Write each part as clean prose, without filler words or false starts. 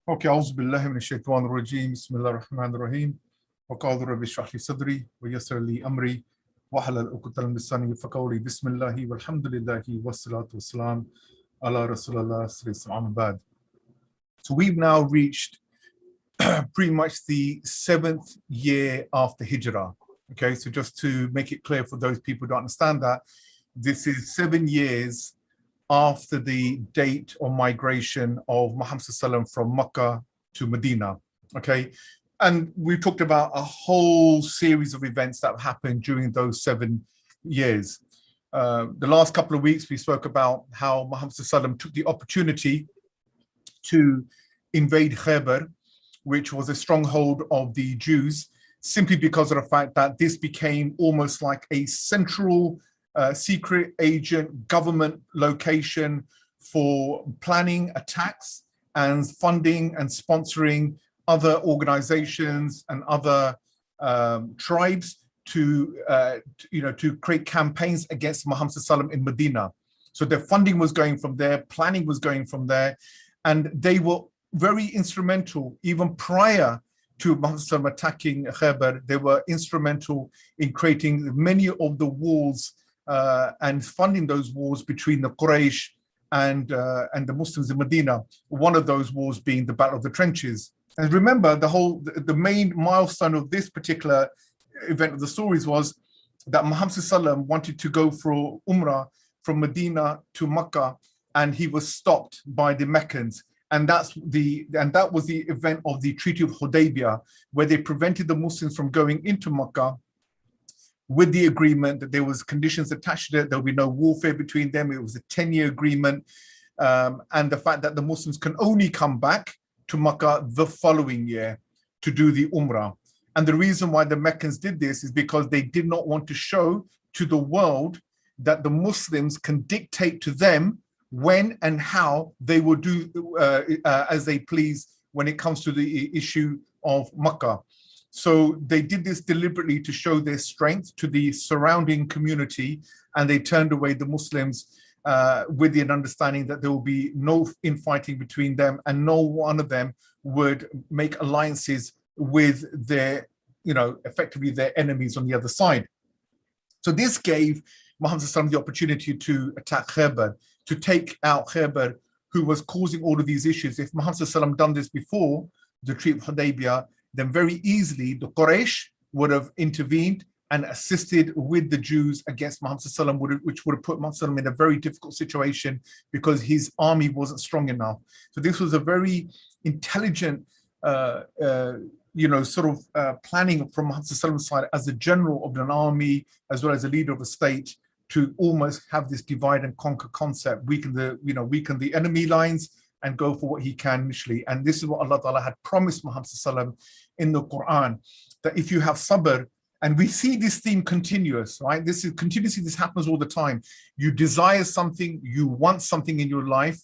Okay, أعوذ بالله من الشيطان الرجيم بسم الله الرحمن الرحيم وقال رب اشرح لي صدري ويسر لي أمري واحلل عقدة من لساني يفقهوا قولي بسم الله والحمد لله والصلاة والسلام على رسول الله صلى الله عليه وسلم. So we've now reached pretty much the 7th year after Hijrah. Okay, so just to make it clear for those people who don't understand that, this is 7 years after the date of migration of Muhammad from Mecca to Medina. Okay, and we talked about a whole series of events that happened during those 7 years. The last couple of weeks we spoke about how Muhammad took the opportunity to invade Khaybar, which was a stronghold of the Jews, simply because of the fact that this became almost like a central secret agent government location for planning attacks and funding and sponsoring other organizations and other tribes to create campaigns against Muhammad in Medina. So their funding was going from there, planning was going from there, and they were very instrumental even prior to Muhammad attacking Khaybar. They were instrumental in creating many of the wars and funding those wars between the Quraysh and the Muslims in Medina. One of those wars being the Battle of the Trenches. And remember, the main milestone of this particular event of the stories was that Muhammad wanted to go for Umrah from Medina to Mecca, and he was stopped by the Meccans. And that was the event of the Treaty of Hudaybiyyah, where they prevented the Muslims from going into Mecca, with the agreement that there was conditions attached to it. There will be no warfare between them. It was a 10-year agreement, and the fact that the Muslims can only come back to Mecca the following year to do the Umrah. And the reason why the Meccans did this is because they did not want to show to the world that the Muslims can dictate to them when and how they will do as they please when it comes to the issue of Mecca. So they did this deliberately to show their strength to the surrounding community, and they turned away the Muslims with the understanding that there will be no infighting between them, and no one of them would make alliances with their, effectively their enemies on the other side. So this gave Muhammad the opportunity to attack Khaybar, to take out Khaybar, who was causing all of these issues. If Muhammad done this before the Treaty of Hudaybiyyah, then very easily the Quraysh would have intervened and assisted with the Jews against Muhammad, which would have put Muhammad in a very difficult situation because his army wasn't strong enough. So this was a very intelligent, planning from Muhammad's side as a general of an army, as well as a leader of a state, to almost have this divide and conquer concept, weaken the enemy lines and go for what he can initially. And this is what Allah Ta'ala had promised Muhammad in the Quran, that if you have sabr, and we see this theme continuous, right? This happens all the time. You desire something, you want something in your life.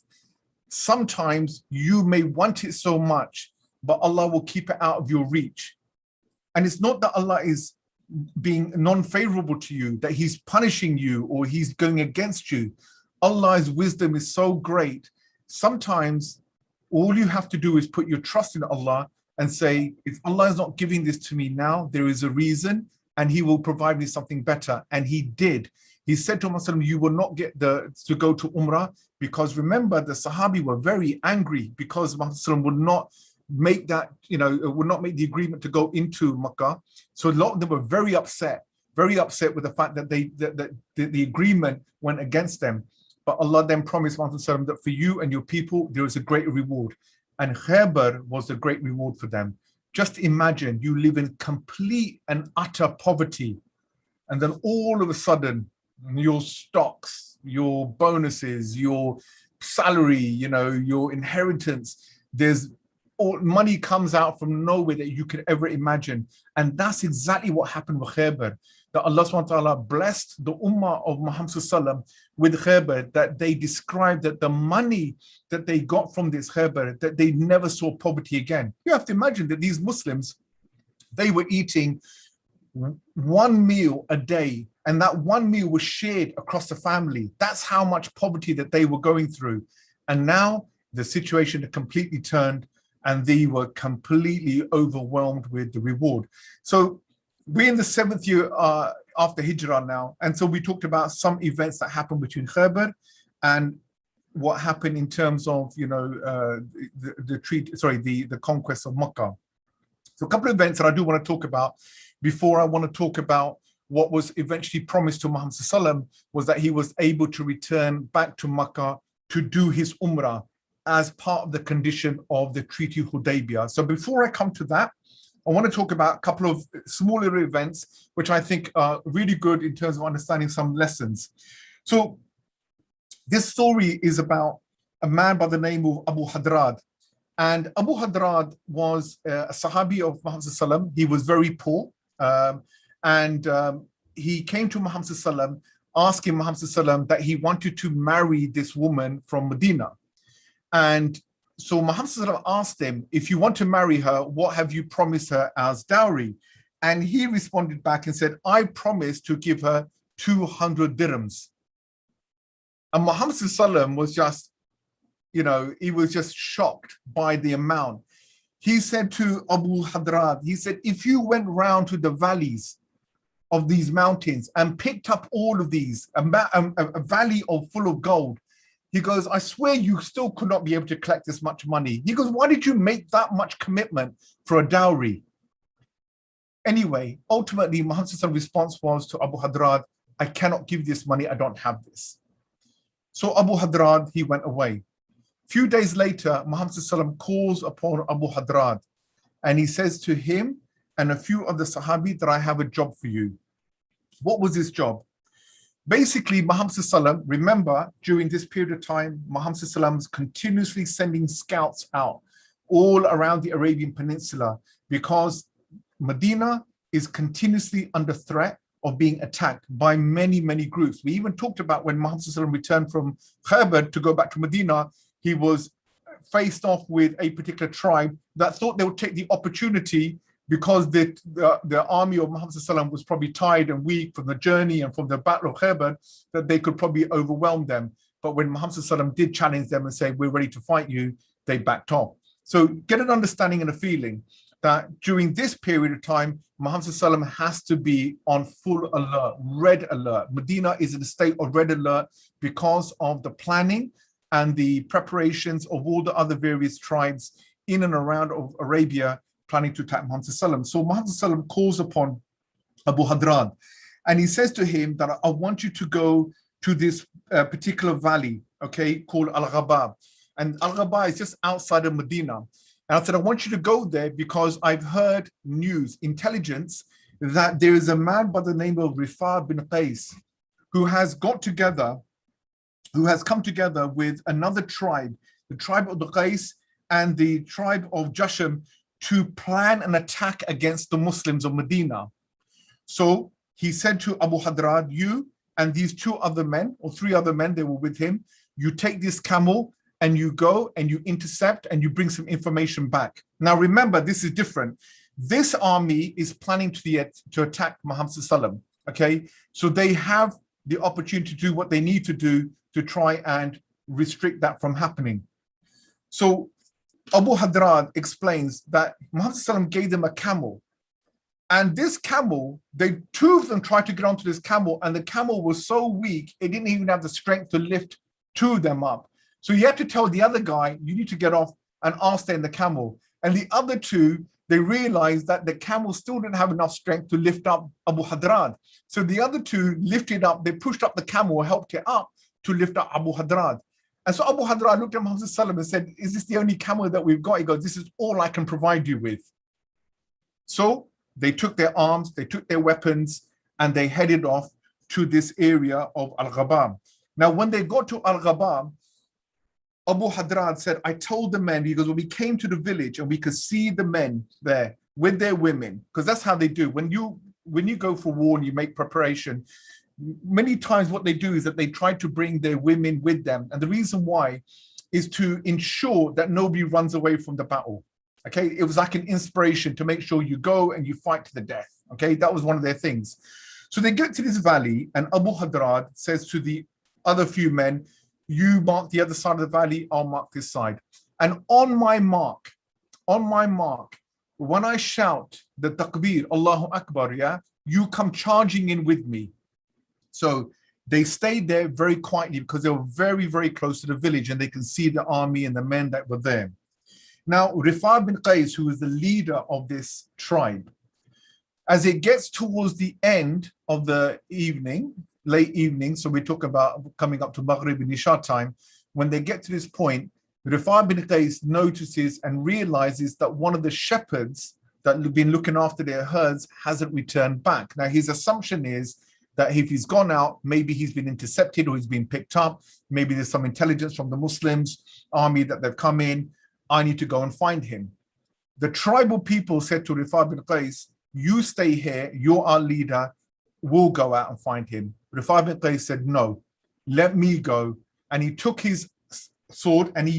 Sometimes you may want it so much, but Allah will keep it out of your reach. And it's not that Allah is being non-favorable to you, that he's punishing you or he's going against you. Allah's wisdom is so great. Sometimes all you have to do is put your trust in Allah and say, if Allah is not giving this to me now, there is a reason, and he will provide me something better. And he did. He said to Muhammad, you will not get to go to Umrah, because remember, the Sahabi were very angry because Muhammad would not make that, would not make the agreement to go into Makkah. So a lot of them were very upset with the fact that the agreement went against them. But Allah then promised Muhammad that for you and your people, there is a great reward. And Khaybar was a great reward for them. Just imagine you live in complete and utter poverty, and then all of a sudden, your stocks, your bonuses, your salary, your inheritance, all money comes out from nowhere that you could ever imagine. And that's exactly what happened with Khaybar. That Allah subhanahu wa ta'ala blessed the ummah of Muhammad with Khaybar, that they described that the money that they got from this Khaybar, that they never saw poverty again. You have to imagine that these Muslims, they were eating one meal a day, and that one meal was shared across the family. That's how much poverty that they were going through. And now the situation had completely turned, and they were completely overwhelmed with the reward. So we're in the 7th year after Hijrah now, and so we talked about some events that happened between Khaybar and what happened in terms of the conquest of Makkah. So a couple of events that I do want to talk about before I want to talk about what was eventually promised to Muhammad ﷺ, was that he was able to return back to Makkah to do his Umrah as part of the condition of the Treaty of Hudaybiyyah. So before I come to that, I want to talk about a couple of smaller events which I think are really good in terms of understanding some lessons. So this story is about a man by the name of Abu Hadrad. And Abu Hadrad was a Sahabi of Muhammad ﷺ. He was very poor. He came to Muhammad ﷺ asking Muhammad ﷺ that he wanted to marry this woman from Medina. And so Muhammad ﷺ asked him, if you want to marry her, what have you promised her as dowry? And he responded back and said, I promise to give her 200 dirhams. And Muhammad ﷺ was just, he was just shocked by the amount. He said to Abu Hadrad, he said, if you went round to the valleys of these mountains and picked up all of these, a valley full of gold, he goes, I swear you still could not be able to collect this much money. He goes, why did you make that much commitment for a dowry? Anyway, ultimately, Muhammad's response was to Abu Hadrad, I cannot give this money, I don't have this. So Abu Hadrad, he went away. Few days later, Muhammad calls upon Abu Hadrad and he says to him and a few other Sahabi that I have a job for you. What was his job? Basically, Muhammad, remember, during this period of time, Muhammad was continuously sending scouts out all around the Arabian Peninsula because Medina is continuously under threat of being attacked by many, many groups. We even talked about when Muhammad returned from Khaybar to go back to Medina, he was faced off with a particular tribe that thought they would take the opportunity because the army of Muhammad was probably tired and weak from the journey and from the battle of Khaybar, that they could probably overwhelm them. But when Muhammad did challenge them and say, we're ready to fight you, they backed off. So get an understanding and a feeling that during this period of time, Muhammad has to be on full alert, red alert. Medina is in a state of red alert because of the planning and the preparations of all the other various tribes in and around of Arabia planning to attack Muhammad. So Muhammad calls upon Abu Hadrad and he says to him that I want you to go to this particular valley, okay, called Al-Ghabab. And Al-Ghabab is just outside of Medina. And I said, I want you to go there because I've heard news, intelligence, that there is a man by the name of Rifah bin Qais who has come together with another tribe, the tribe of the Qais and the tribe of Jashm, to plan an attack against the Muslims of Medina. So he said to Abu Hadrad, you and these 2 other men, or 3 other men, they were with him, you take this camel and you go and you intercept and you bring some information back. Now remember, this is different. This army is planning to attack Muhammad ﷺ, okay? So they have the opportunity to do what they need to do to try and restrict that from happening. So Abu Hadrad explains that Muhammad ﷺ gave them a camel. And this camel, 2 of them tried to get onto this camel and the camel was so weak, it didn't even have the strength to lift 2 of them up. So you had to tell the other guy, you need to get off and I'll stay in the camel. And the other 2, they realized that the camel still didn't have enough strength to lift up Abu Hadrad. So the other 2 lifted up, they pushed up the camel, helped it up to lift up Abu Hadrad. And so Abu Hadrad looked at Muhammad and said, is this the only camel that we've got? He goes, this is all I can provide you with. So they took their arms, they took their weapons, and they headed off to this area of Al-Ghabab. Now, when they got to Al-Ghabab, Abu Hadrad said, I told the men, he goes, when we came to the village and we could see the men there with their women, because that's how they do. When you go for war and you make preparation, many times what they do is that they try to bring their women with them. And the reason why is to ensure that nobody runs away from the battle. Okay, it was like an inspiration to make sure you go and you fight to the death. Okay, that was one of their things. So they get to this valley and Abu Hadrad says to the other few men, you mark the other side of the valley, I'll mark this side. And on my mark, on my mark, when I shout the takbir, Allahu Akbar, yeah, you come charging in with me. So they stayed there very quietly because they were very, very close to the village and they can see the army and the men that were there. Now, Rifah bin Qais, who was the leader of this tribe, as it gets towards the end of the evening, late evening, so we talk about coming up to Maghrib and Isha time, when they get to this point, Rifah bin Qais notices and realizes that one of the shepherds that have been looking after their herds hasn't returned back. Now, his assumption is that if he's gone out, maybe he's been intercepted or he's been picked up. Maybe there's some intelligence from the Muslims army that they've come in. I need to go and find him. The tribal people said to Rifah bin Qais, you stay here, you're our leader, we'll go out and find him. Rifah bin Qais said, no, let me go. And he took his sword and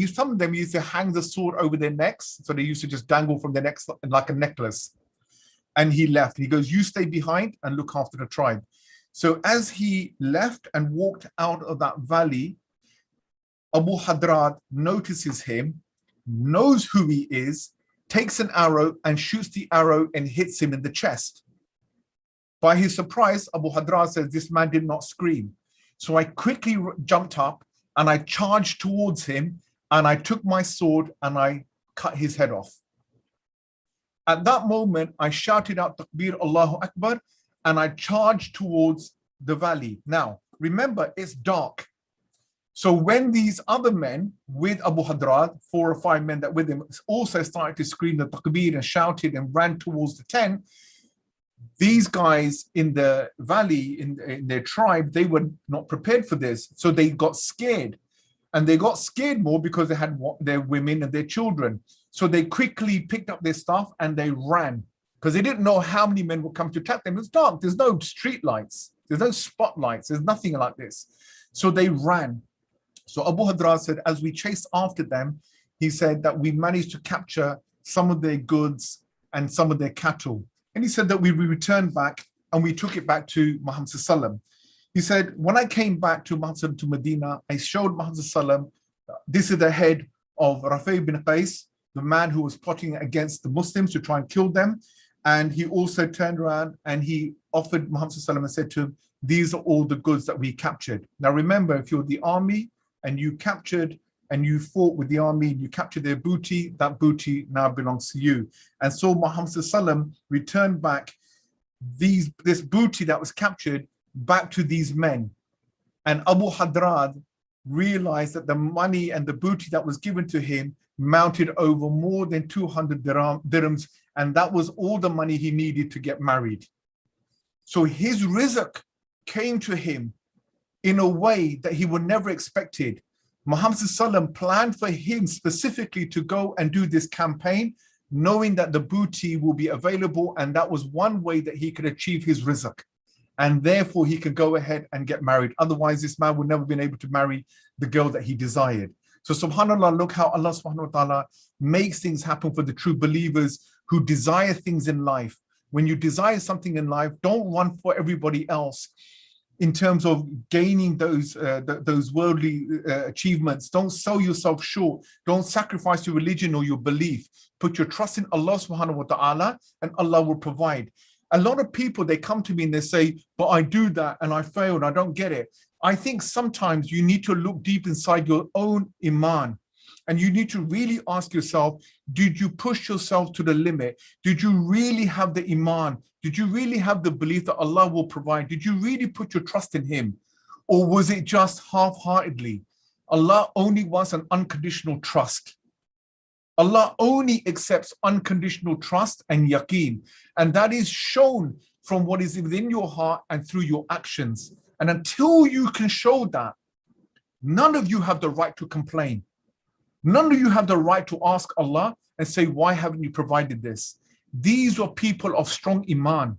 some of them used to hang the sword over their necks. So they used to just dangle from their necks like a necklace. And he left. He goes, you stay behind and look after the tribe. So as he left and walked out of that valley, Abu Hadrad notices him, knows who he is, takes an arrow and shoots the arrow and hits him in the chest. By his surprise, Abu Hadrad says, this man did not scream. So I quickly jumped up and I charged towards him and I took my sword and I cut his head off. At that moment, I shouted out Takbir, Allahu Akbar, and I charged towards the valley. Now, remember, it's dark. So when these other men with Abu Hadrad, 4 or 5 men that with him, also started to scream the Takbir and shouted and ran towards the tent, these guys in the valley, in their tribe, they were not prepared for this. So they got scared. And they got scared more because they had their women and their children. So they quickly picked up their stuff and they ran because they didn't know how many men would come to attack them. It was dark. There's no street lights. There's no spotlights. There's nothing like this. So they ran. So Abu Hadrad said, as we chased after them, he said that we managed to capture some of their goods and some of their cattle. And he said that we returned back and we took it back to Muhammad Sallallahu Alaihi Wasallam. He said, when I came back to Muhammad to Medina, I showed Muhammad Sallallahu Alaihi Wasallam, this is the head of Rafi bin Qais, the man who was plotting against the Muslims to try and kill them. And he also turned around and he offered Muhammad Sallallahu Alaihi Wasallam and said to him, these are all the goods that we captured. Now remember, if you're the army and you captured and you fought with the army and you captured their booty, that booty now belongs to you. And so Muhammad Sallallahu Alaihi Wasallam returned back this booty that was captured back to these men. And Abu Hadrad realized that the money and the booty that was given to him mounted over more than 200 dirhams, and that was all the money he needed to get married. So his rizq came to him in a way that he would never expected. Muhammad Sallallahu Alaihi Wasallam planned for him specifically to go and do this campaign, knowing that the booty will be available, and that was one way that he could achieve his rizq. And therefore he could go ahead and get married. Otherwise, this man would never been able to marry the girl that he desired. So subhanAllah, look how Allah subhanahu wa ta'ala makes things happen for the true believers who desire things in life. When you desire something in life, don't run for everybody else in terms of gaining those worldly achievements. Don't sell yourself short. Don't sacrifice your religion or your belief. Put your trust in Allah subhanahu wa ta'ala and Allah will provide. A lot of people, they come to me and they say, but I do that and I failed, I don't get it. I think sometimes you need to look deep inside your own iman and you need to really ask yourself, did you push yourself to the limit? Did you really have the iman? Did you really have the belief that Allah will provide? Did you really put your trust in Him? Or was it just half-heartedly? Allah only wants an unconditional trust. Allah only accepts unconditional trust and yaqeen. And that is shown from what is within your heart and through your actions. And until you can show that, none of you have the right to complain. None of you have the right to ask Allah and say, why haven't you provided this? These were people of strong iman.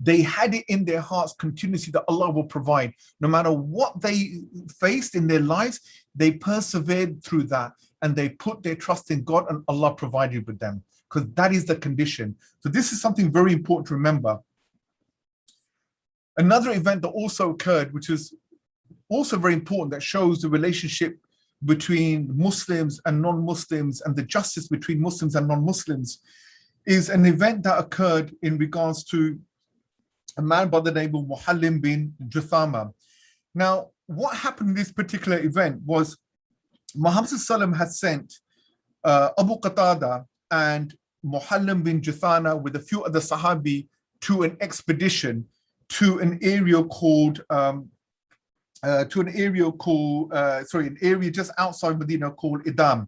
They had it in their hearts continuously that Allah will provide. No matter what they faced in their lives, they persevered through that and they put their trust in God and Allah provided with them, because that is the condition. So this is something very important to remember. Another event that also occurred, which is also very important, that shows the relationship between Muslims and non-Muslims and the justice between Muslims and non-Muslims is an event that occurred in regards to a man by the name of Muhallim bin Juthama. Now, what happened in this particular event was Muhammad ﷺ had sent Abu Qatada and Muhallim bin Juthana with a few other Sahabi to an expedition to an area called an area just outside Medina called Idam.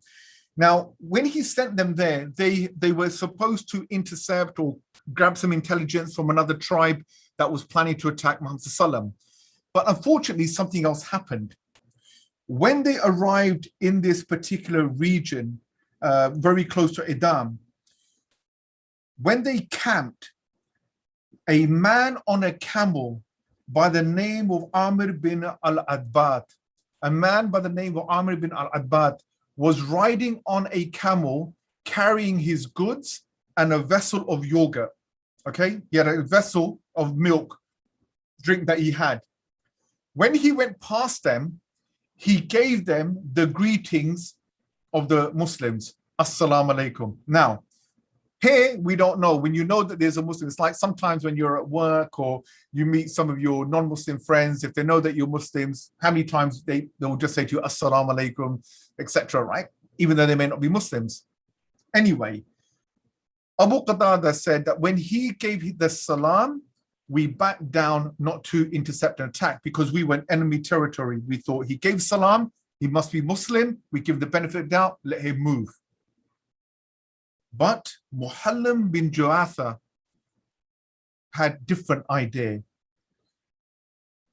Now, when he sent them there, they were supposed to intercept or grab some intelligence from another tribe that was planning to attack Muhammad ﷺ. But unfortunately, something else happened. When they arrived in this particular region, very close to Idam, when they camped, a man on a camel by the name of Amr bin al-Adbat, a man by the name of Amr bin al-Adbat was riding on a camel carrying his goods and a vessel of yogurt. Okay, he had a vessel of milk drink that he had. When he went past them, he gave them the greetings of the Muslims. Assalamu alaikum. Now, here we don't know. When you know that there's a Muslim, it's like sometimes when you're at work or you meet some of your non-Muslim friends, if they know that you're Muslims, how many times they will just say to you, Assalamu alaikum, etc., right? Even though they may not be Muslims. Anyway, Abu Qatada said that when he gave the salam, we backed down not to intercept and attack because we were in enemy territory. We thought he gave salam, he must be Muslim, we give the benefit of doubt, let him move. But Muhallim bin Ju'atha had different idea.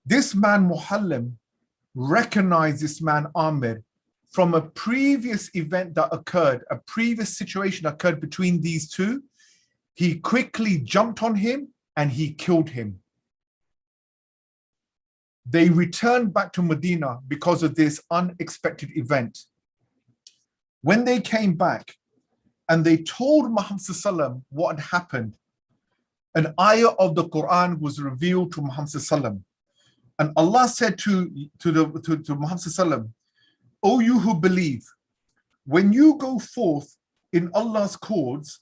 This man Muhallim recognized this man Amir from a previous event that occurred, a previous situation occurred between these two. He quickly jumped on him and he killed him. They returned back to Medina because of this unexpected event. When they came back and they told Muhammad ﷺ what had happened, an ayah of the Quran was revealed to Muhammad ﷺ. And Allah said to Muhammad ﷺ, O you who believe, when you go forth in Allah's cause,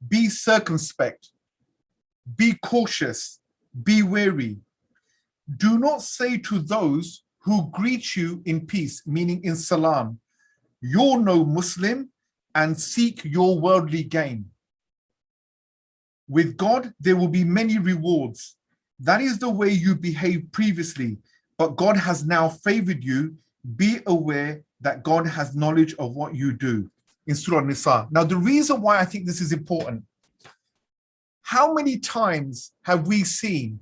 be circumspect, be cautious, be wary. Do not say to those who greet you in peace, meaning in salam, you're no Muslim, and seek your worldly gain. With God, there will be many rewards. That is the way you behaved previously, but God has now favored you. Be aware that God has knowledge of what you do. In Surah Nisa. Now, the reason why I think this is important, how many times have we seen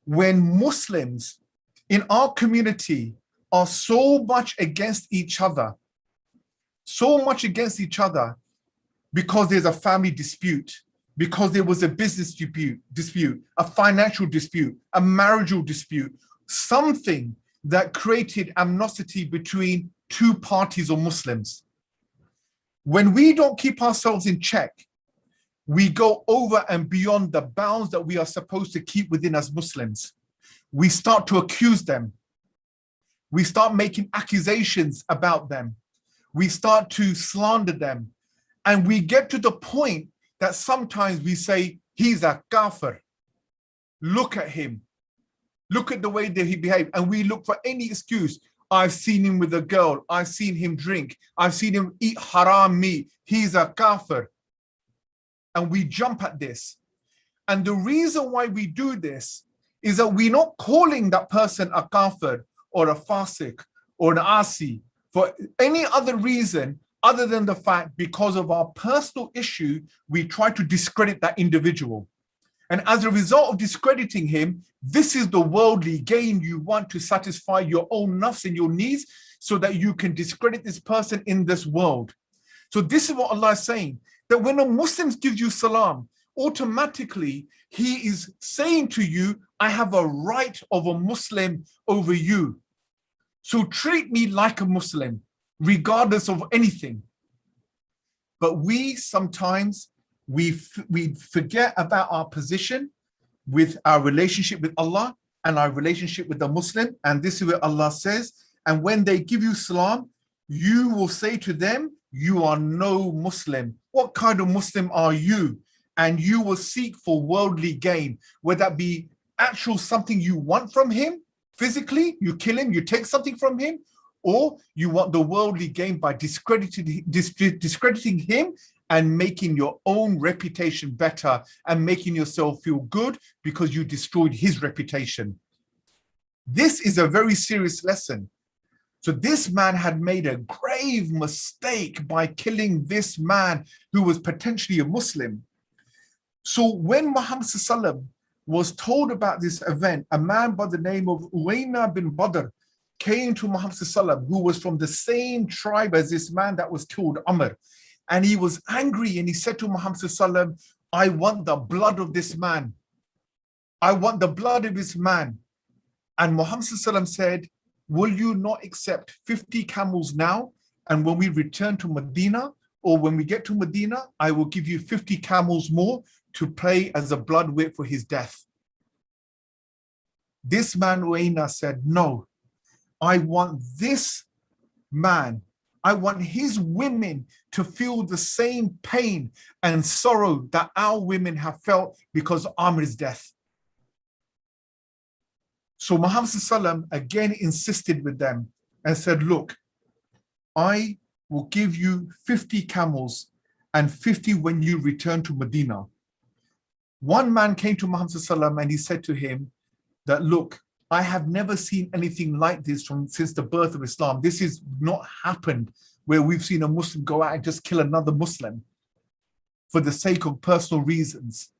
when Muslims in our community are so much against each other, because there's a family dispute, because there was a business dispute, a financial dispute, a marital dispute, something that created animosity between two parties of Muslims. When we don't keep ourselves in check, we go over and beyond the bounds that we are supposed to keep within as Muslims. We start to accuse them. We start making accusations about them. We start to slander them. And we get to the point that sometimes we say, he's a kafir. Look at him. Look at the way that he behaved. And we look for any excuse. I've seen him with a girl. I've seen him drink. I've seen him eat haram meat. He's a kafir. And we jump at this. And the reason why we do this is that we're not calling that person a kafir or a fasik or an asi for any other reason other than the fact because of our personal issue, we try to discredit that individual. And as a result of discrediting him, this is the worldly gain you want to satisfy your own nafs and your needs so that you can discredit this person in this world. So this is what Allah is saying, that when a Muslim gives you salam, automatically he is saying to you, I have a right of a Muslim over you. So treat me like a Muslim, regardless of anything. But we sometimes, we forget about our position with our relationship with Allah and our relationship with the Muslim. And this is what Allah says. And when they give you salam, you will say to them, you are no Muslim. What kind of Muslim are you? And you will seek for worldly gain, whether that be actual something you want from him, physically, you kill him, you take something from him, or you want the worldly gain by discrediting him and making your own reputation better and making yourself feel good because you destroyed his reputation. This is a very serious lesson. So this man had made a grave mistake by killing this man who was potentially a Muslim. So when Muhammad ﷺ was told about this event, a man by the name of Uwaina bin Badr came to Muhammad ﷺ, who was from the same tribe as this man that was killed, Amr. And he was angry and he said to Muhammad ﷺ, I want the blood of this man. I want the blood of this man. And Muhammad ﷺ said, will you not accept 50 camels now? And when we return to Medina, or when we get to Medina, I will give you 50 camels more to pay as a blood weight for his death. This man, Uwaina, said, no, I want this man, I want his women to feel the same pain and sorrow that our women have felt because of Amir's death. So Muhammad ﷺ again insisted with them and said, look, I will give you 50 camels and 50 when you return to Medina. One man came to Muhammad ﷺ and he said to him that, look, I have never seen anything like this since the birth of Islam. This has not happened where we've seen a Muslim go out and just kill another Muslim for the sake of personal reasons.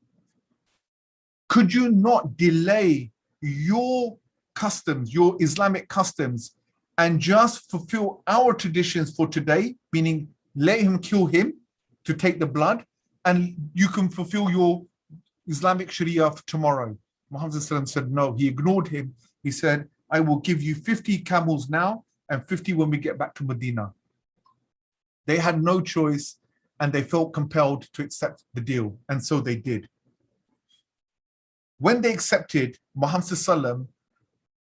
Could you not delay your customs, your Islamic customs, and just fulfill our traditions for today, meaning let him kill him to take the blood, and you can fulfill your Islamic Sharia for tomorrow? Muhammad said no. He ignored him. He said, I will give you 50 camels now and 50 when we get back to Medina. They had no choice and they felt compelled to accept the deal, and so they did. When they accepted, Muhammad ﷺ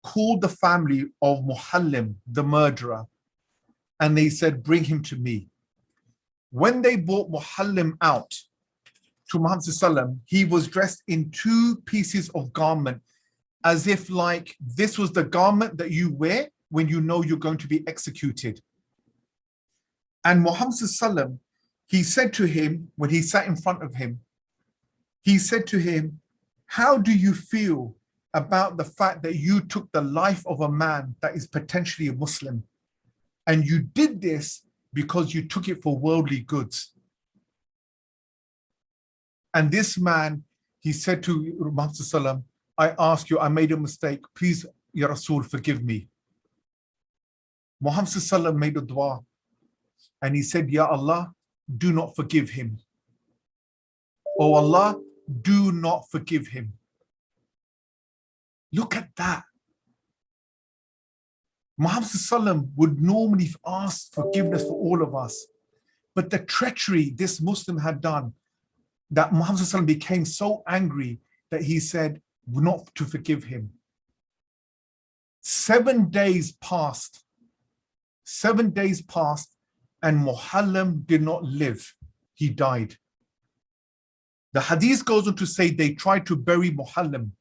called the family of Muhallim, the murderer, and they said, bring him to me. When they brought Muhallim out to Muhammad ﷺ, he was dressed in 2 pieces of garment, as if like this was the garment that you wear when you know you're going to be executed. And Muhammad ﷺ, he said to him, when he sat in front of him, he said to him, how do you feel about the fact that you took the life of a man that is potentially a Muslim? And you did this because you took it for worldly goods. And this man, he said to Muhammad ﷺ, I ask you, I made a mistake. Please, Ya Rasul, forgive me. Muhammad ﷺ made a dua and he said, Ya Allah, do not forgive him. Oh Allah, do not forgive him. Look at that. Muhammad ﷺ would normally ask forgiveness for all of us. But the treachery this Muslim had done, that Muhammad ﷺ became so angry that he said not to forgive him. 7 days passed. 7 days passed and Muhallim did not live. He died. The hadith goes on to say they tried to bury Muhallim.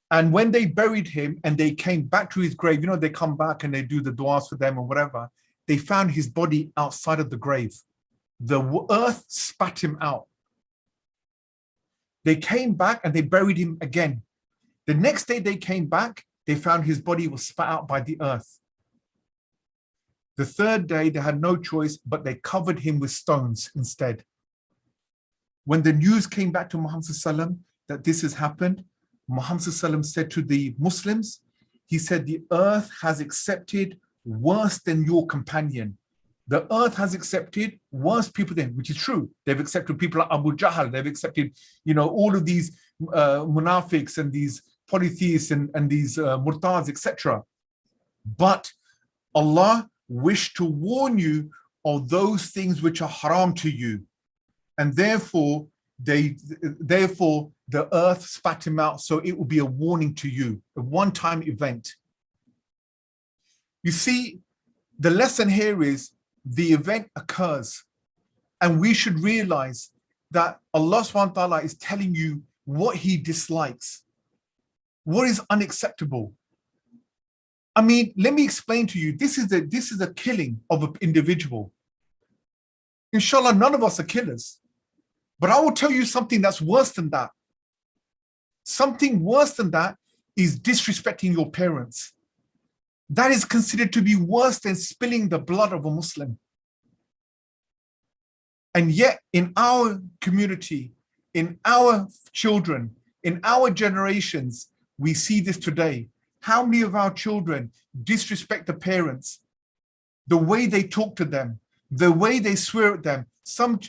And when they buried him and they came back to his grave, you know, they come back and they do the du'as for them or whatever, they found his body outside of the grave. The earth spat him out. They came back and they buried him again. The next day they came back, they found his body was spat out by the earth. The third day they had no choice, but they covered him with stones instead. When the news came back to Muhammad ﷺ that this has happened, Muhammad ﷺ said to the Muslims, he said, the earth has accepted worse than your companion. The earth has accepted worse people than, which is true. They've accepted people like Abu Jahl. They've accepted, you know, all of these munafiqs and these polytheists and these murtads, etc. But Allah wished to warn you of those things which are haram to you. And therefore, the earth spat him out, so it will be a warning to you, a one-time event. You see, The lesson here is the event occurs, and we should realize that Allah subhanahu wa ta'ala is telling you what He dislikes, what is unacceptable. I mean, let me explain to you, this is a killing of an individual. Inshallah, none of us are killers. But I will tell you something that's worse than that. Something worse than that is disrespecting your parents. That is considered to be worse than spilling the blood of a Muslim. And yet, in our community, in our children, in our generations, we see this today. How many of our children disrespect the parents? The way they talk to them, the way they swear at them. Some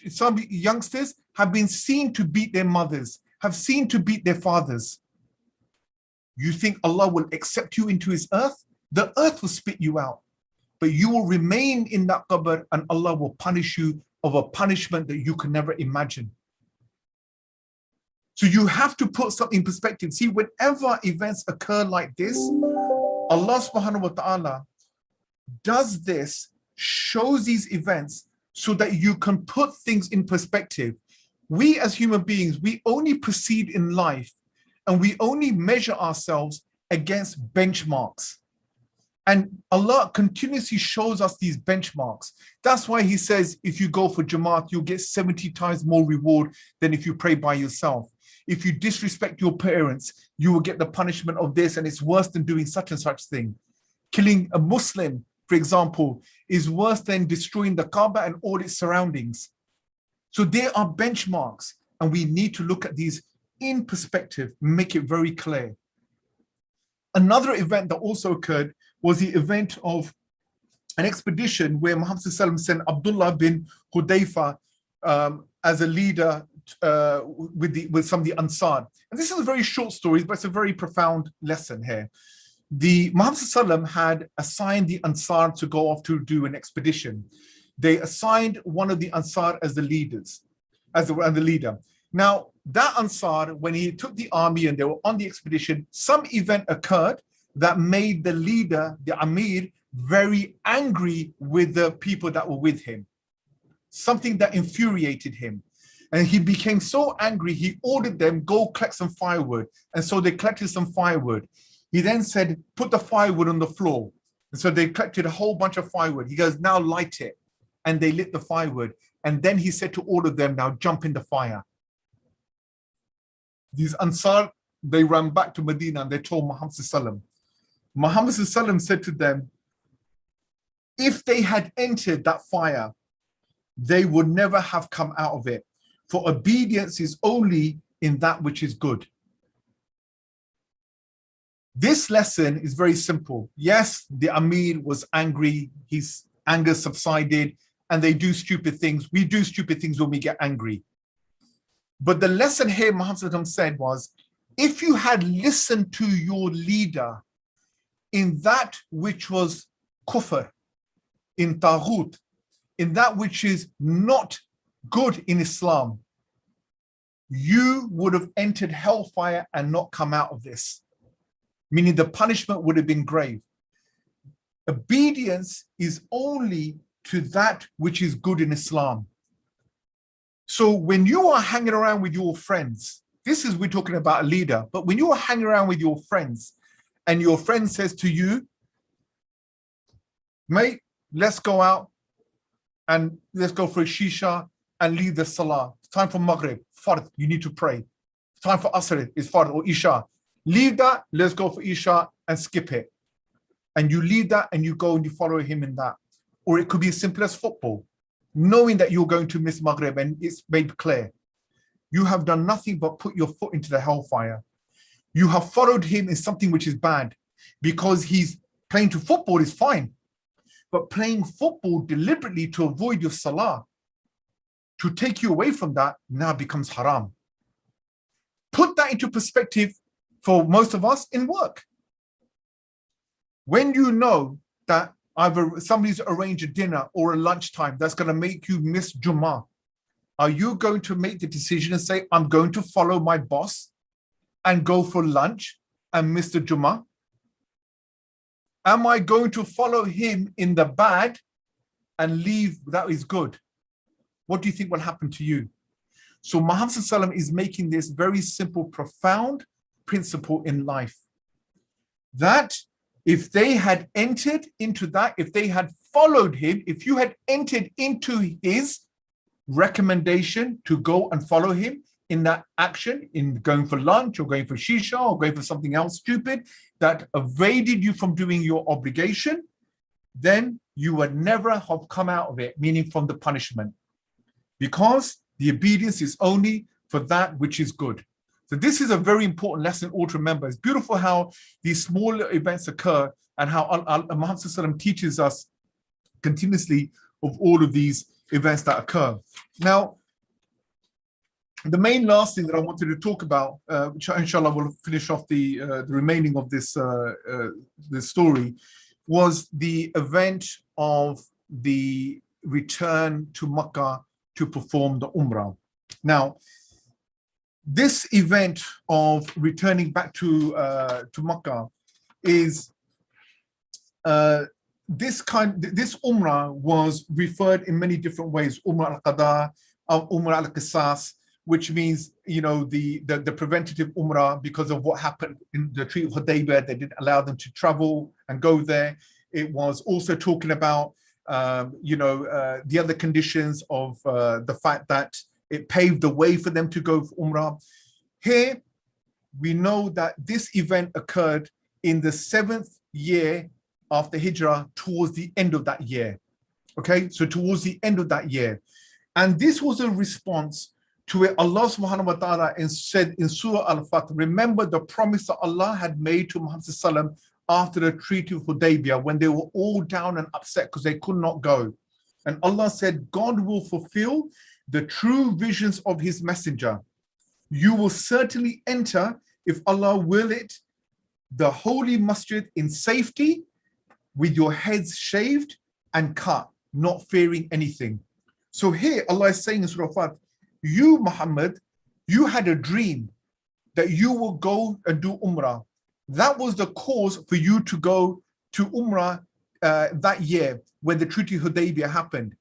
youngsters have been seen to beat their mothers, have seen to beat their fathers. You think Allah will accept you into His earth? The earth will spit you out, but you will remain in that qabr, and Allah will punish you of a punishment that you can never imagine. So you have to put something in perspective. See, whenever events occur like this, Allah subhanahu wa ta'ala does this, shows these events so that you can put things in perspective. We as human beings, we only proceed in life and we only measure ourselves against benchmarks. And Allah continuously shows us these benchmarks. That's why He says, if you go for Jamaat, you'll get 70 times more reward than if you pray by yourself. If you disrespect your parents, you will get the punishment of this, and it's worse than doing such and such thing. Killing a Muslim, for example, is worse than destroying the Kaaba and all its surroundings. So there are benchmarks, and we need to look at these in perspective, make it very clear. Another event that also occurred was the event of an expedition where Muhammad sent Abdullah bin Hudayfa as a leader with some of the Ansar. And this is a very short story, but it's a very profound lesson here. Muhammad had assigned the Ansar to go off to do an expedition. They assigned one of the Ansar as the leader. Now, that Ansar, when he took the army and they were on the expedition, some event occurred that made the leader, the Amir, very angry with the people that were with him. Something that infuriated him. And he became so angry, he ordered them, go collect some firewood. And so they collected some firewood. He then said, put the firewood on the floor. And so they collected a whole bunch of firewood. He goes, now light it. And they lit the firewood. And then he said to all of them, now jump in the fire. These Ansar, they ran back to Medina and they told Muhammad sallallahu. Muhammad sallallahu said to them, if they had entered that fire, they would never have come out of it. For obedience is only in that which is good. This lesson is very simple. Yes, the Amir was angry, his anger subsided, and they do stupid things. We do stupid things when we get angry. But the lesson here Muhammad said was, if you had listened to your leader in that which was kufr, in taghut, in that which is not good in Islam, you would have entered hellfire and not come out of this. Meaning the punishment would have been grave. Obedience is only to that which is good in Islam. So when you are hanging around with your friends, we're talking about a leader, but when you are hanging around with your friends and your friend says to you, mate, let's go out and let's go for a shisha and leave the salah. It's time for Maghrib, Fard, you need to pray. It's time for Asr, it's Fard or Isha. Leave that, let's go for Isha and skip it. And you leave that and you go and you follow him in that. Or it could be as simple as football, knowing that you're going to miss Maghrib and it's made clear. You have done nothing but put your foot into the hellfire. You have followed him in something which is bad, because he's playing to football is fine. But playing football deliberately to avoid your salah, to take you away from that, now becomes haram. Put that into perspective for most of us in work. When you know that either somebody's arranged a dinner or a lunchtime that's going to make you miss Jummah, are you going to make the decision and say, I'm going to follow my boss and go for lunch and miss the Jummah? Am I going to follow him in the bad and leave that is good? What do you think will happen to you? So Muhammad Sallallahu Alaihi Wasallam is making this very simple, profound principle in life. That if they had entered into that, if they had followed him, if you had entered into his recommendation to go and follow him in that action, in going for lunch or going for shisha or going for something else stupid that evaded you from doing your obligation, then you would never have come out of it, meaning from the punishment. Because the obedience is only for that which is good. So this is a very important lesson all to remember. It's beautiful how these small events occur and how Muhammad Sallallahu Alaihi Wasallam teaches us continuously of all of these events that occur. Now, the main last thing that I wanted to talk about, which inshallah will finish off the remaining of this story, was the event of the return to Makkah to perform the Umrah. Now, this event of returning back to Makkah is this Umrah was referred in many different ways. Umrah al-Qada, Umrah al-Qisas, which means, you know, the preventative Umrah because of what happened in the Treaty of Hudaybiyyah. They didn't allow them to travel and go there. It was also talking about the other conditions of the fact that it paved the way for them to go for Umrah. Here, we know that this event occurred in the 7th year after Hijrah, towards the end of that year. Okay, so towards the end of that year. And this was a response to where Allah subhanahu wa ta'ala said in Surah Al-Fath, remember the promise that Allah had made to Muhammad sallallahu alaihi wasallam after the Treaty of Hudaybiyyah, when they were all down and upset because they could not go. And Allah said, God will fulfill the true visions of his messenger. You will certainly enter, if Allah will it, the holy masjid in safety, with your heads shaved and cut, not fearing anything. So here Allah is saying in Surah Al-Fath, you Muhammad, you had a dream that you will go and do Umrah. That was the cause for you to go to Umrah that year when the Treaty of Hudaybiyyah happened.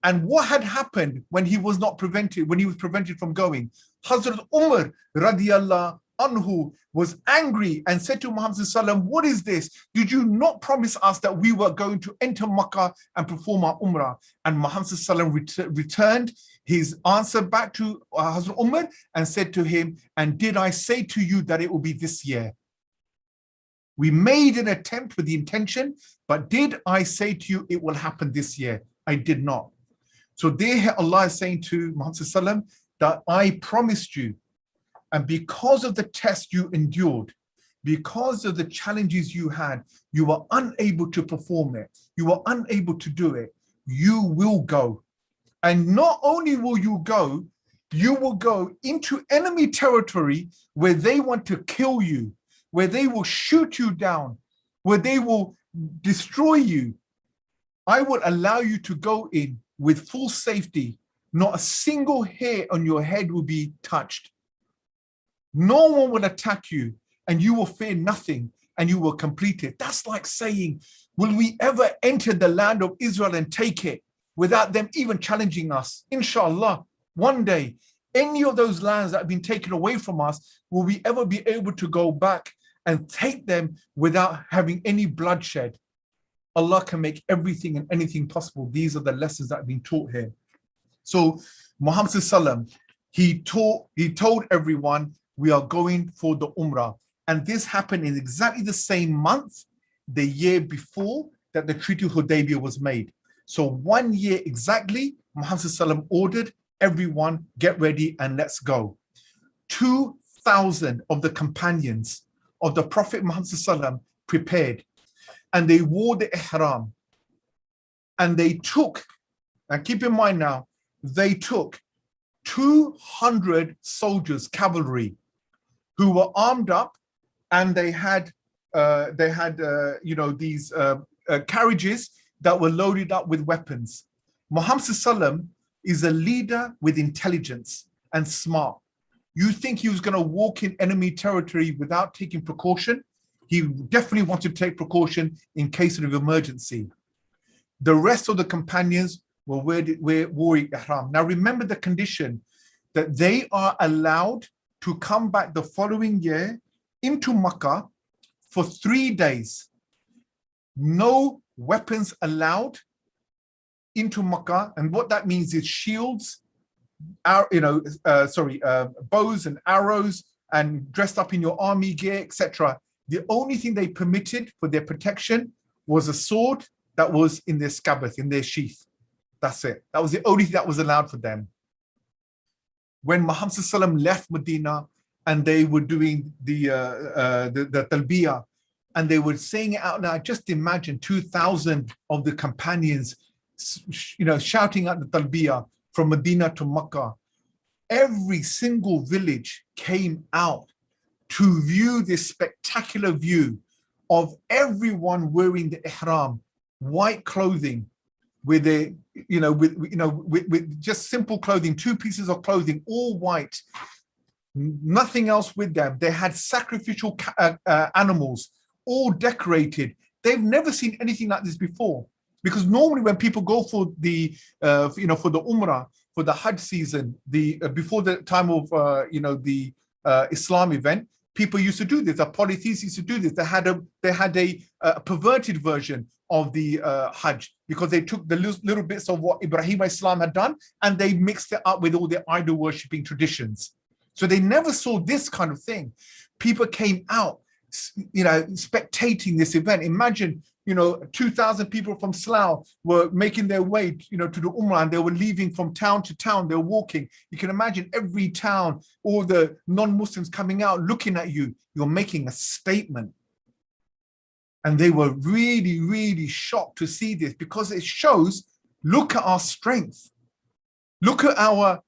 And what had happened when he was prevented from going? Hazrat Umar radiyallahu anhu was angry and said to Muhammad sallallahu alaihi wasallam, what is this? Did you not promise us that we were going to enter Makkah and perform our Umrah? And Muhammad sallallahu alaihi wasallam returned his answer back to Hazrat Umar and said to him, and did I say to you that it will be this year? We made an attempt with the intention, but did I say to you it will happen this year? I did not. So there Allah is saying to Muhammad sallallahu alaihi wasallam that I promised you, and because of the test you endured, because of the challenges you had, you were unable to perform it, you were unable to do it, you will go. And not only will you will go into enemy territory where they want to kill you, where they will shoot you down, where they will destroy you. I will allow you to go in with full safety. Not a single hair on your head will be touched. No one will attack you, and you will fear nothing, and you will complete it. That's like saying, will we ever enter the land of Israel and take it without them even challenging us? Inshallah, one day, any of those lands that have been taken away from us, will we ever be able to go back and take them without having any bloodshed? Allah can make everything and anything possible. These are the lessons that have been taught here. So Muhammad sallallahu alaihi wasallam, he told everyone, we are going for the Umrah. And this happened in exactly the same month, the year before that the Treaty of Hudaybiyyah was made. So 1 year exactly, Muhammad sallallahu alaihi wasallam ordered everyone, get ready and let's go. 2,000 of the companions of the Prophet Muhammad sallallahu alaihi wasallam prepared, and they wore the ihram, and they took, and keep in mind now, they took 200 soldiers, cavalry, who were armed up, and they had these carriages that were loaded up with weapons. Muhammad sallallahu alaihi wasallam is a leader with intelligence and smart. You think he was going to walk in enemy territory without taking precaution? He definitely wanted to take precaution in case of emergency. The rest of the companions were wearing ihram. Now remember the condition that they are allowed to come back the following year into Makkah for 3 days. No weapons allowed into Makkah, and what that means is shields, bows and arrows, and dressed up in your army gear, etc. The only thing they permitted for their protection was a sword that was in their scabbard, in their sheath. That's it. That was the only thing that was allowed for them. When Muhammad ﷺ left Medina and they were doing the talbiyah, and they were saying it out loud, just imagine 2,000 of the companions, shouting out the talbiyah from Medina to Makkah. Every single village came out to view this spectacular view of everyone wearing the ihram, white clothing, with just simple clothing, 2 pieces of clothing, all white, nothing else with them. They had sacrificial animals, all decorated. They've never seen anything like this before, because normally when people go for the for the Umrah, for the Hajj season, before the time of the Islam event, people used to do this. The polytheists used to do this. They had a perverted version of the Hajj, because they took the little bits of what Ibrahim Islam had done and they mixed it up with all their idol worshipping traditions. So they never saw this kind of thing. People came out, spectating this event. Imagine, 2,000 people from Slough were making their way, to the Umrah, and they were leaving from town to town. They were walking. You can imagine every town, all the non-Muslims coming out, looking at you. You're making a statement. And they were really, really shocked to see this, because it shows, look at our strength. Look at our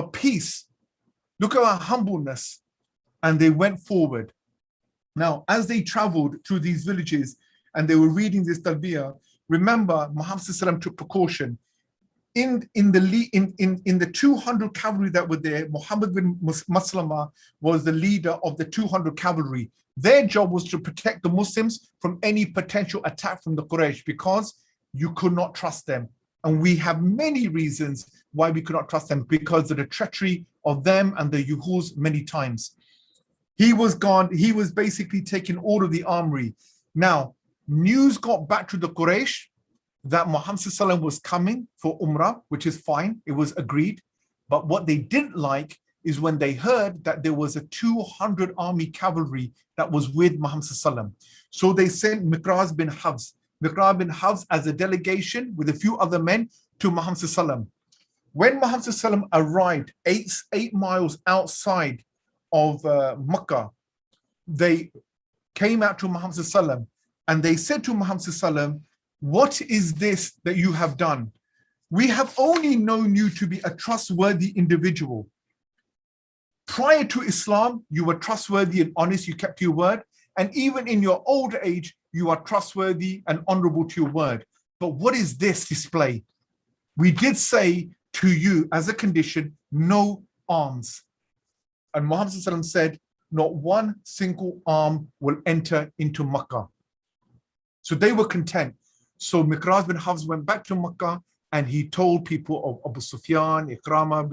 peace. Look at our humbleness. And they went forward. Now, as they traveled through these villages and they were reading this talbiyah, remember, Muhammad ﷺ took precaution. In the 200 cavalry that were there, Muhammad bin Maslama was the leader of the 200 cavalry. Their job was to protect the Muslims from any potential attack from the Quraysh, because you could not trust them. And we have many reasons why we could not trust them, because of the treachery of them and the Yuhus many times. He was gone. He was basically taking all of the armory. Now, news got back to the Quraysh that Muhammad ﷺ was coming for Umrah, which is fine. It was agreed. But what they didn't like is when they heard that there was a 200 army cavalry that was with Muhammad ﷺ. So they sent Miqraz bin Hafs as a delegation with a few other men to Muhammad ﷺ. When Muhammad ﷺ arrived 8 miles outside of Makkah, they came out to Muhammad ﷺ and they said to Muhammad ﷺ, "What is this that you have done? We have only known you to be a trustworthy individual. Prior to Islam, you were trustworthy and honest, you kept your word. And even in your old age, you are trustworthy and honorable to your word. But what is this display? We did say to you as a condition, no arms." And Muhammad ﷺ said, not one single arm will enter into Makkah. So they were content. So Miqraz bin Hafs went back to Makkah and he told people of Abu Sufyan, Ikrama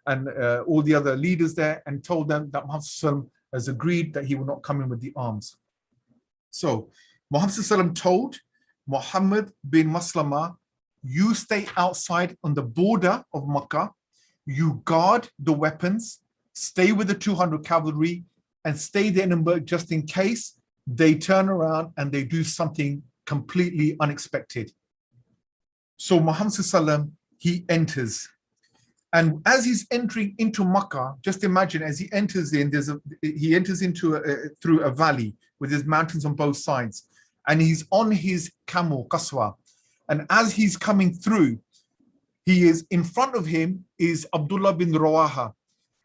and all the other leaders there, and told them that Muhammad ﷺ has agreed that he will not come in with the arms. So Muhammad ﷺ told Muhammad bin Maslama, you stay outside on the border of Makkah, you guard the weapons, stay with the 200 cavalry, and stay there just in case they turn around and they do something completely unexpected. So Muhammad ﷺ, he enters. And as he's entering into Makkah, just imagine as he enters in, he enters into through a valley with his mountains on both sides. And he's on his camel, Qaswa. And as he's coming through, he is in front of him is Abdullah bin Rawaha.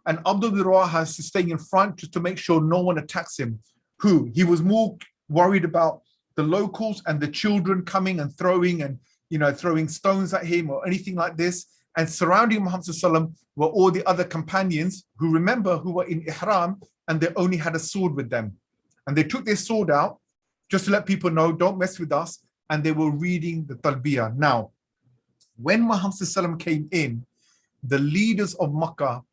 And Abdullah bin Rawaha is staying in front just to make sure no one attacks him. He was more worried about the locals and the children coming and throwing stones at him or anything like this. And surrounding Muhammad ﷺ were all the other companions who were in Ihram, and they only had a sword with them. And they took their sword out just to let people know, don't mess with us. And they were reading the Talbiyah. Now, when Muhammad ﷺ came in, the leaders of Makkah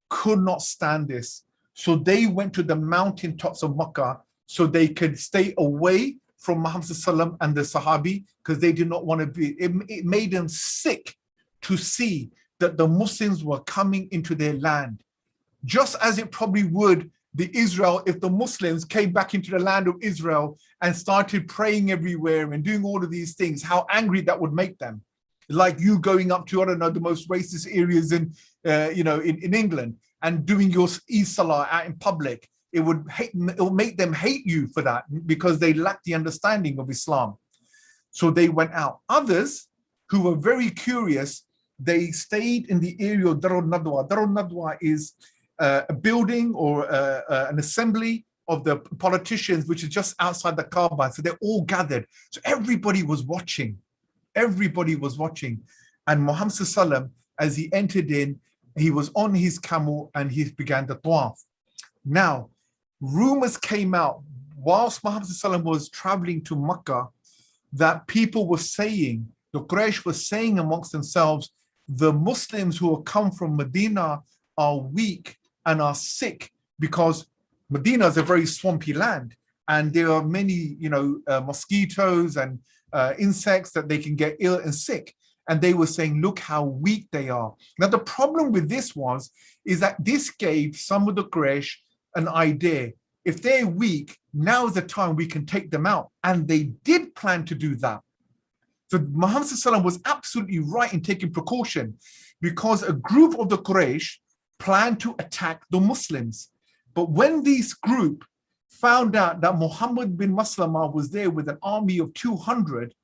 could not stand this. So they went to the mountaintops of Makkah so they could stay away from Muhammad ﷺ and the Sahabi, because they did not want to be, it made them sick to see that the Muslims were coming into their land. Just as it probably would the Israel if the Muslims came back into the land of Israel and started praying everywhere and doing all of these things, how angry that would make them. Like you going up to, I don't know, the most racist areas in England and doing your Eid Salah out in public. It would make them hate you for that, because they lacked the understanding of Islam. So they went out. Others who were very curious, they stayed in the area of Darul Nadwa. Darul Nadwa is a building or an assembly of the politicians, which is just outside the Kaaba. So they're all gathered. So everybody was watching. Everybody was watching. And Muhammad ﷺ, as he entered in, he was on his camel and he began the tawaf. Now, rumors came out whilst Muhammad ﷺ was traveling to Makkah that people were saying, the Quraysh were saying amongst themselves, the Muslims who have come from Medina are weak and are sick, because Medina is a very swampy land and there are many, mosquitoes and insects that they can get ill and sick. And they were saying, look how weak they are. Now, the problem with this is that this gave some of the Quraysh an idea. If they're weak, now is the time we can take them out. And they did plan to do that. So Muhammad ﷺ was absolutely right in taking precaution, because a group of the Quraysh planned to attack the Muslims. But when this group found out that Muhammad bin Maslama was there with an army of 200,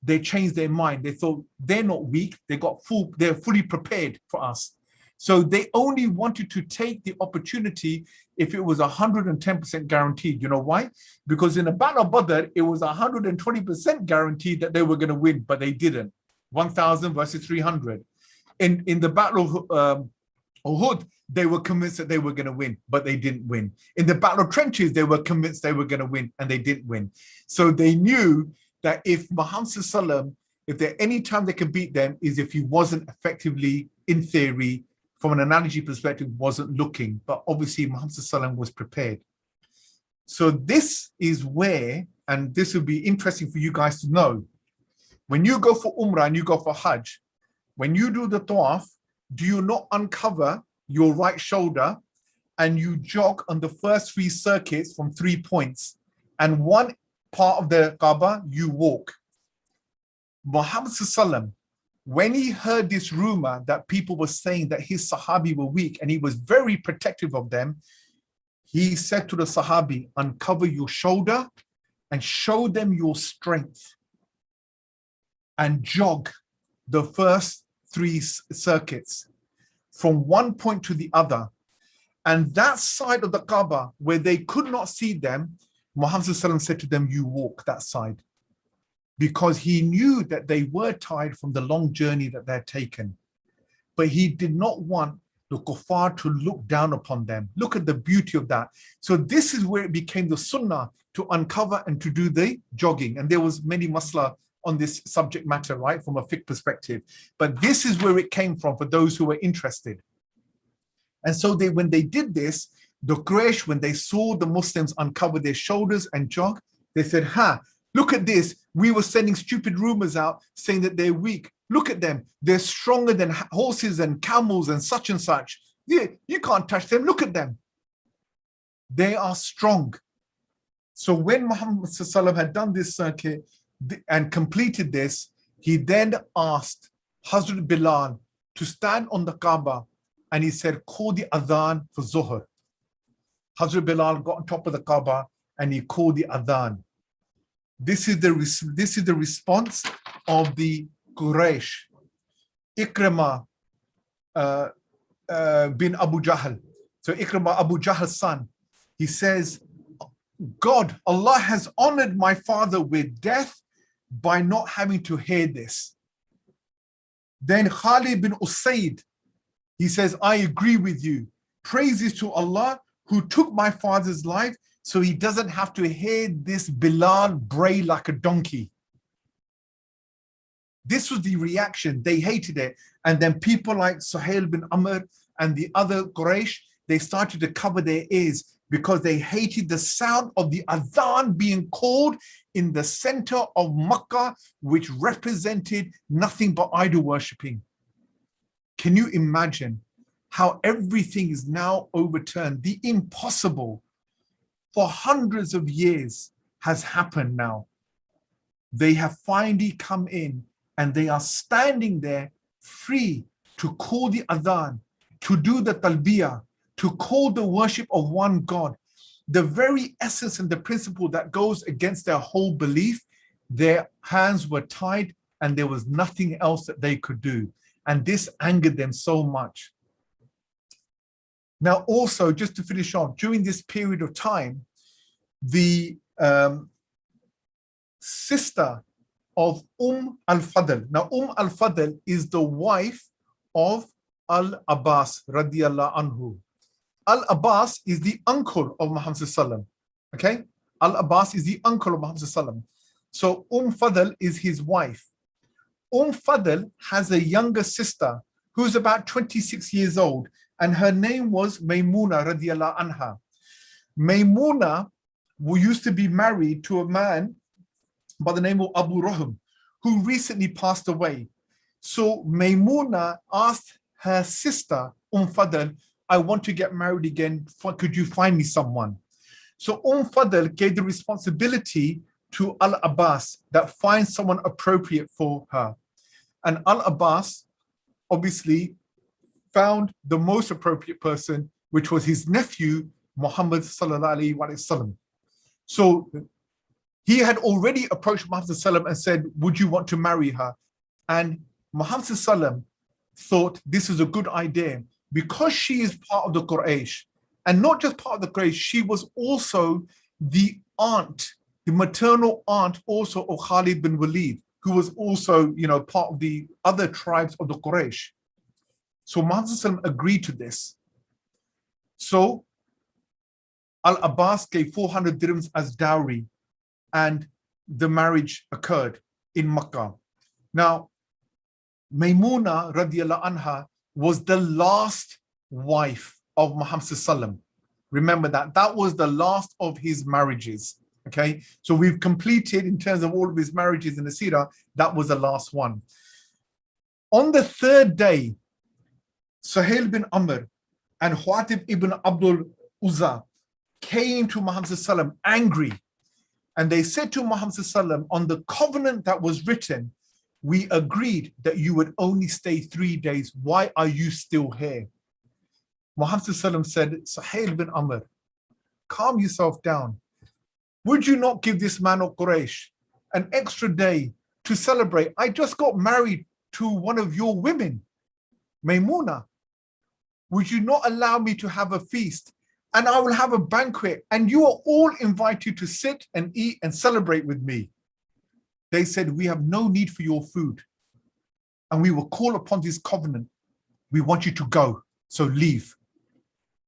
they changed their mind. They thought, they're not weak, they're fully prepared for us. So they only wanted to take the opportunity if it was 110% guaranteed. You know why? Because in the Battle of Badr, it was 120% guaranteed that they were going to win, but they didn't. 1,000 versus 300. In the Battle of Uhud, they were convinced that they were going to win, but they didn't win. In the Battle of Trenches, they were convinced they were going to win, and they didn't win. So they knew that if Muhammad ﷺ, if there any time they can beat them is if he wasn't effectively, in theory, from an analogy perspective, wasn't looking. But obviously Muhammad ﷺ was prepared. So this is where, and this would be interesting for you guys to know, when you go for Umrah and you go for Hajj, when you do the Tawaf, do you not uncover your right shoulder and you jog on the first 3 circuits from 3 points, and one part of the Kaaba you walk? Muhammad ﷺ, when he heard this rumor that people were saying that his Sahabi were weak and he was very protective of them, he said to the Sahabi, uncover your shoulder and show them your strength and jog the first 3 circuits from one point to the other. And that side of the Kaaba where they could not see them, Muhammad ﷺ said to them, you walk that side. Because he knew that they were tired from the long journey that they're taken. But he did not want the kuffar to look down upon them. Look at the beauty of that. So this is where it became the sunnah to uncover and to do the jogging. And there was many masla on this subject matter, right, from a fiqh perspective. But this is where it came from for those who were interested. And so when they did this, the Quraysh, when they saw the Muslims uncover their shoulders and jog, they said, look at this. We were sending stupid rumors out saying that they're weak. Look at them. They're stronger than horses and camels and such. Yeah, you can't touch them. Look at them. They are strong. So when Muhammad ﷺ had done this circuit and completed this, he then asked Hazrat Bilal to stand on the Kaaba, and he said, call the adhan for Zuhr. Hazrat Bilal got on top of the Kaaba and he called the adhan. This is the response of the Quraysh. Ikrimah bin Abu Jahl. So Ikrimah, Abu Jahl's son, he says, God, Allah has honored my father with death by not having to hear this. Then Khalid bin Usayd, he says, I agree with you. Praises to Allah who took my father's life so he doesn't have to hear this Bilal bray like a donkey. This was the reaction. They hated it. And then people like Suhail bin Amr and the other Quraysh, they started to cover their ears because they hated the sound of the adhan being called in the center of Makkah, which represented nothing but idol worshipping. Can you imagine how everything is now overturned? The impossible for hundreds of years has happened now. They have finally come in and they are standing there free to call the adhan, to do the talbiyah, to call the worship of one God. The very essence and the principle that goes against their whole belief, their hands were tied and there was nothing else that they could do. And this angered them so much. Now also, just to finish off, during this period of time, the sister of al-Fadl. Now al-Fadl is the wife of al-Abbas radiyallahu anhu. Al-Abbas is the uncle of Muhammad sallallahu. Okay? Al-Abbas is the uncle of Muhammad sallallahu. So Fadl is his wife. Fadl has a younger sister who's about 26 years old, and her name was Maymuna radiyallahu anha. Maymuna used to be married to a man by the name of Abu Rahim, who recently passed away. So Maymuna asked her sister Fadl, I want to get married again. Could you find me someone? So Fadl gave the responsibility to Al-Abbas that find someone appropriate for her. And Al-Abbas obviously found the most appropriate person, which was his nephew, Muhammad sallallahu alaihi wasallam. So he had already approached Muhammad sallallahu and said, would you want to marry her? And Muhammad sallallahu thought this is a good idea because she is part of the Quraysh. And not just part of the Quraysh, she was also the aunt, the maternal aunt also of Khalid bin Walid, who was also, part of the other tribes of the Quraysh. So Muhammad sallallahu agreed to this. So Al-Abbas gave 400 dirhams as dowry, and the marriage occurred in Makkah. Now, Maymuna radiyallahu anha was the last wife of Muhammad sallallahu. Remember that was the last of his marriages. Okay, so we've completed in terms of all of his marriages in the Seerah, that was the last one. On the third day, Suhail bin Amr and Huatib ibn Abdul Uzza came to Muhammad sallallahu angry, and they said to Muhammad sallallahu, on the covenant that was written, we agreed that you would only stay 3 days. Why are you still here? Muhammad sallallahu said, Suhail bin Amr, calm yourself down. Would you not give this man of Quraysh an extra day to celebrate? I just got married to one of your women, Maymuna. Would you not allow me to have a feast? And I will have a banquet, and you are all invited to sit and eat and celebrate with me. They said, we have no need for your food, and we will call upon this covenant. We want you to go, so leave.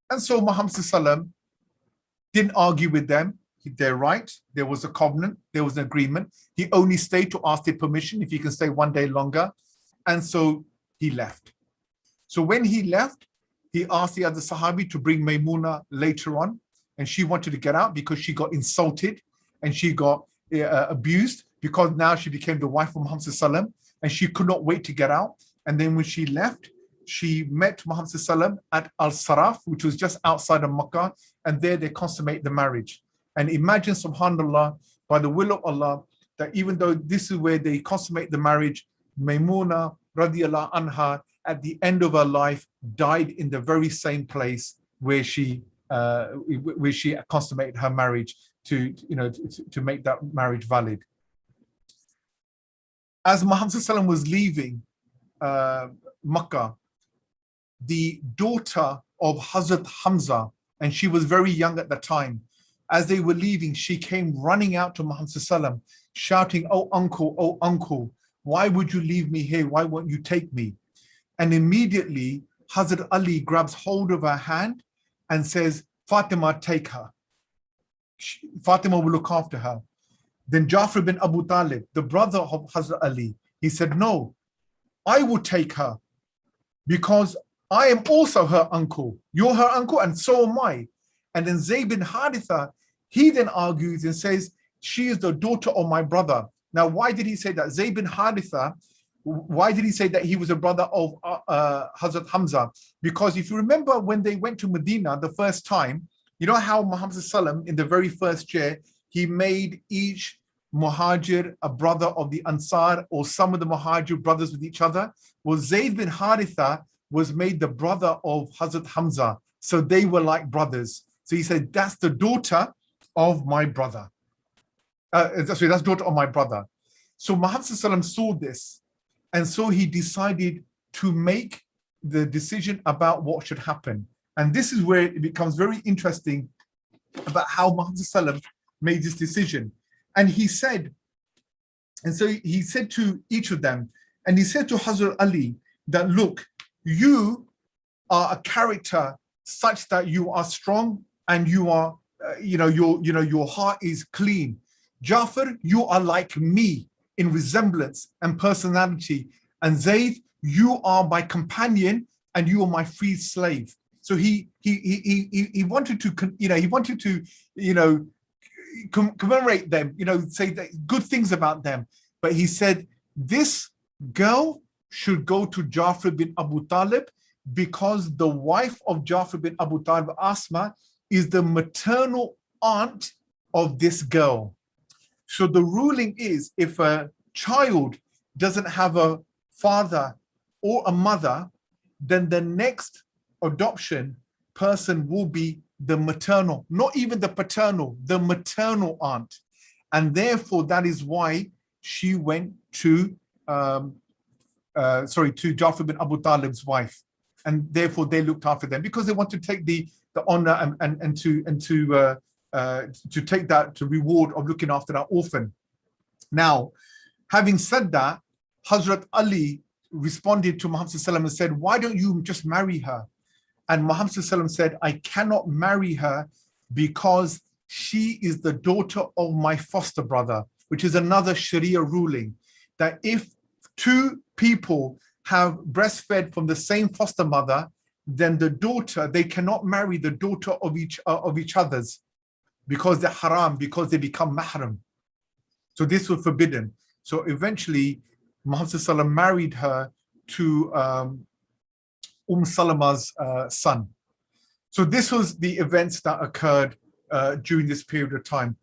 And so Muhammad sallallahu didn't argue with them. They're right. There was a covenant. There was an agreement. He only stayed to ask their permission if he can stay 1 day longer. And so he left. So when he left, he asked the other Sahabi to bring Maymuna later on. And she wanted to get out because she got insulted and she got abused because now she became the wife of Muhammad sallallahu, and she could not wait to get out. And then when she left, she met Muhammad sallallahu at Al-Saraf, which was just outside of Makkah. And there they consummate the marriage. And imagine, subhanAllah, by the will of Allah, that even though this is where they consummate the marriage, Maymuna radiyallahu anha, at the end of her life, died in the very same place where she consummated her marriage to make that marriage valid. As Muhammad sallallahu was leaving Makkah, the daughter of Hazrat Hamza, and she was very young at the time, as they were leaving, she came running out to Muhammad sallallahu, shouting, oh uncle, why would you leave me here? Why won't you take me? And immediately Hazrat Ali grabs hold of her hand and says, Fatima, take her. Fatima will look after her. Then Ja'far bin Abu Talib, the brother of Hazrat Ali, he said, no, I will take her because I am also her uncle. You're her uncle and so am I. And then Zayd bin Haritha, he then argues and says, she is the daughter of my brother. Now, why did he say that? Zayd bin Haritha, why did he say that he was a brother of Hazrat Hamza? Because if you remember when they went to Medina the first time, you know how Muhammad Sallam in the very first year, he made each Muhajir a brother of the Ansar, or some of the Muhajir brothers with each other? Well, Zayd bin Haritha was made the brother of Hazrat Hamza. So they were like brothers. So he said, that's the daughter of my brother. That's the daughter of my brother. So Muhammad Sallam saw this. And so he decided to make the decision about what should happen. And this is where it becomes very interesting about how Muhammad Sallam made this decision. And he said, and so he said to each of them, and he said to Hazrat Ali that, look, you are a character such that you are strong and you are, your heart is clean. Ja'far, you are like me in resemblance and personality. And Zayd, you are my companion and you are my free slave. So he wanted to, commemorate them, say that good things about them. But he said, this girl should go to Ja'far bin Abu Talib because the wife of Ja'far bin Abu Talib, Asma, is the maternal aunt of this girl. So the ruling is, if a child doesn't have a father or a mother, then the next adoption person will be the maternal, not even the paternal, the maternal aunt. And therefore, that is why she went to Ja'far bin Abu Talib's wife. And therefore, they looked after them because they want to take the honor and to take that to reward of looking after that orphan. Now, having said that, Hazrat Ali responded to Muhammad Sallam and said, why don't you just marry her? And Muhammad Sallam said, I cannot marry her because she is the daughter of my foster brother, which is another Sharia ruling, that if two people have breastfed from the same foster mother, then the daughter, they cannot marry the daughter of each other's because they're haram, because they become mahram. So this was forbidden. So eventually, Muhammad Sallam married her to Salama's son. So this was the events that occurred during this period of time.